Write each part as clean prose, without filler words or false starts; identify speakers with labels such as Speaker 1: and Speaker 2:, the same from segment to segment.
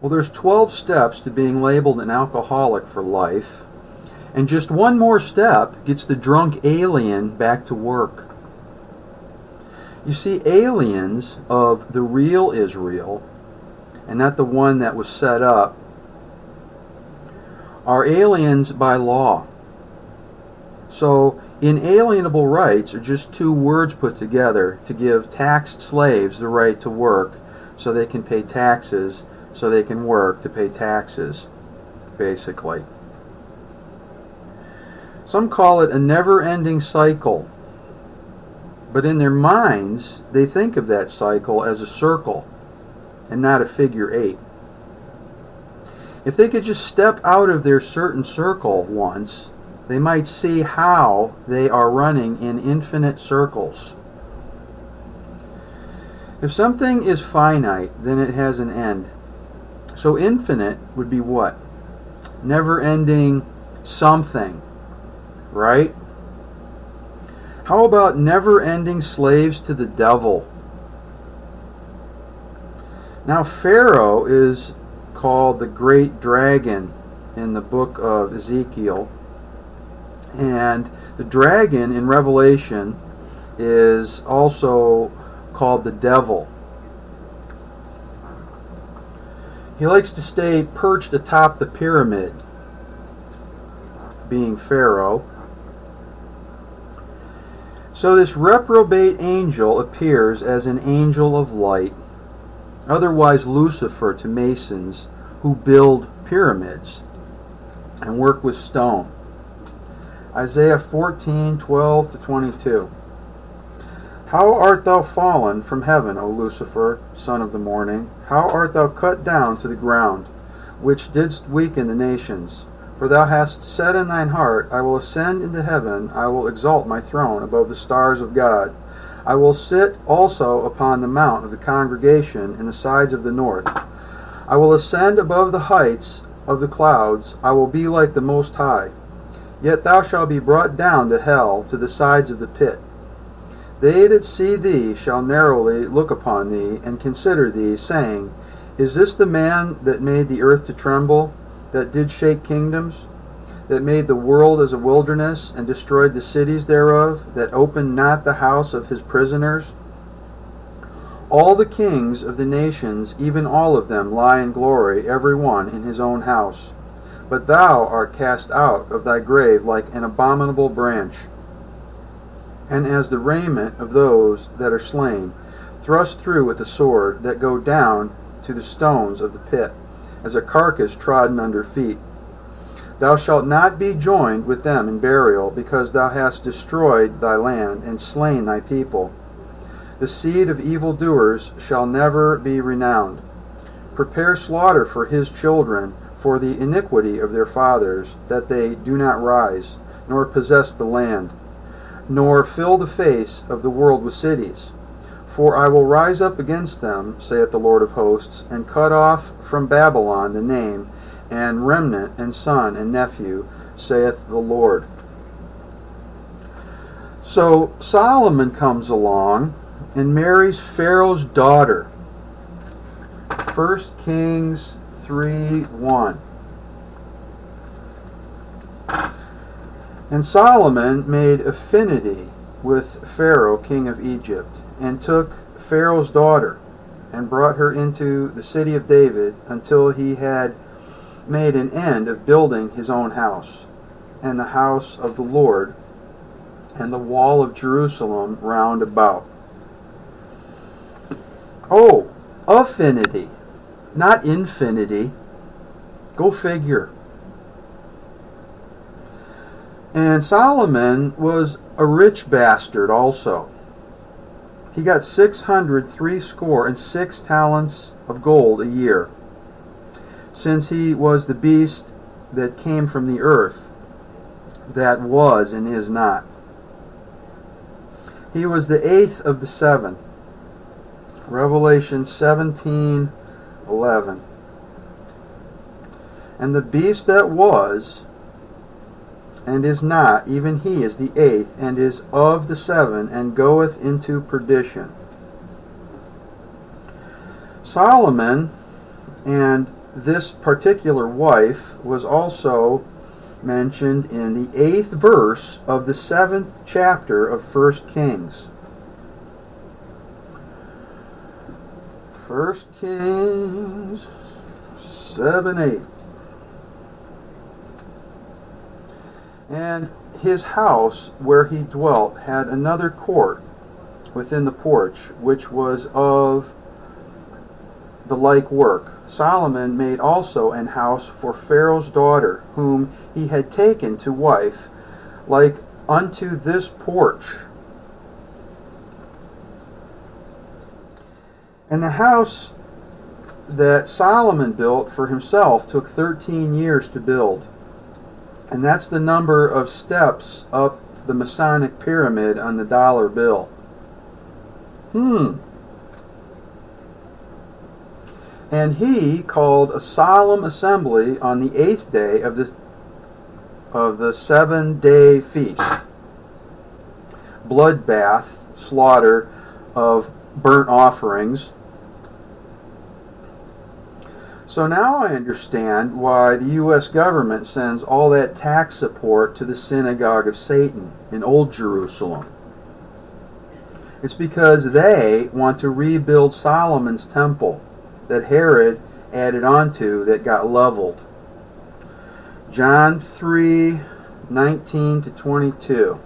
Speaker 1: Well, there's 12 steps to being labeled an alcoholic for life, and just one more step gets the drunk alien back to work. You see, aliens of the real Israel, and not the one that was set up, are aliens by law. So, inalienable rights are just two words put together to give taxed slaves the right to work so they can pay taxes, so they can work to pay taxes, basically. Some call it a never-ending cycle, but in their minds, they think of that cycle as a circle and not a figure 8. If they could just step out of their certain circle once, they might see how they are running in infinite circles. If something is finite, then it has an end. So infinite would be what? Never-ending something, right? How about never-ending slaves to the devil? Now Pharaoh is called the great dragon in the book of Ezekiel, and the dragon in Revelation is also called the devil. He likes to stay perched atop the pyramid, being Pharaoh. So this reprobate angel appears as an angel of light, otherwise Lucifer to masons who build pyramids and work with stone. Isaiah 14:12-22. How art thou fallen from heaven, O Lucifer, son of the morning? How art thou cut down to the ground, which didst weaken the nations? For thou hast said in thine heart, I will ascend into heaven, I will exalt my throne above the stars of God. I will sit also upon the mount of the congregation in the sides of the north. I will ascend above the heights of the clouds, I will be like the Most High. Yet thou shalt be brought down to hell, to the sides of the pit. They that see thee shall narrowly look upon thee, and consider thee, saying, Is this the man that made the earth to tremble, that did shake kingdoms, that made the world as a wilderness, and destroyed the cities thereof, that opened not the house of his prisoners? All the kings of the nations, even all of them, lie in glory, every one in his own house. But thou art cast out of thy grave like an abominable branch, and as the raiment of those that are slain, thrust through with the sword, that go down to the stones of the pit, as a carcass trodden under feet. Thou shalt not be joined with them in burial, because thou hast destroyed thy land, and slain thy people. The seed of evildoers shall never be renowned. Prepare slaughter for his children, for the iniquity of their fathers, that they do not rise, nor possess the land, nor fill the face of the world with cities. For I will rise up against them, saith the Lord of hosts, and cut off from Babylon the name, and remnant, and son, and nephew, saith the Lord. So Solomon comes along and marries Pharaoh's daughter. 1 Kings 3:1. And Solomon made affinity with Pharaoh, king of Egypt, and took Pharaoh's daughter, and brought her into the city of David, until he had made an end of building his own house, and the house of the Lord, and the wall of Jerusalem round about. Oh, affinity, not infinity. Go figure. And Solomon was a rich bastard also. He got 636 talents of gold a year, since he was the beast that came from the earth, that was and is not. He was the 8th of the 7. Revelation 17:11. And the beast that was and is not, even he is the 8th, and is of the 7, and goeth into perdition. Solomon and this particular wife was also mentioned in the 8th verse of the 7th chapter of 1 Kings. 1 Kings 7:8. And his house where he dwelt had another court within the porch, which was of the like work. Solomon made also an house for Pharaoh's daughter, whom he had taken to wife, like unto this porch. And the house that Solomon built for himself took 13 years to build. And that's the number of steps up the Masonic pyramid on the dollar bill. And he called a solemn assembly on the 8th day of the 7-day feast. Bloodbath, slaughter of burnt offerings. So now I understand why the U.S. government sends all that tax support to the synagogue of Satan in Old Jerusalem. It's because they want to rebuild Solomon's temple that Herod added onto that got leveled. John 3:19-22.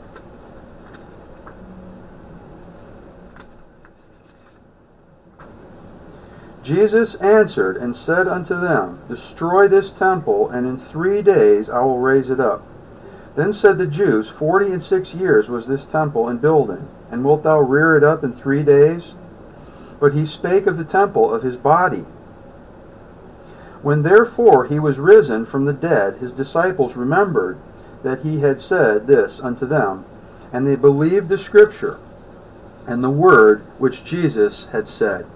Speaker 1: Jesus answered and said unto them, Destroy this temple, and in 3 days I will raise it up. Then said the Jews, 46 years was this temple in building, and wilt thou rear it up in 3 days? But he spake of the temple of his body. When therefore he was risen from the dead, his disciples remembered that he had said this unto them, and they believed the scripture and the word which Jesus had said.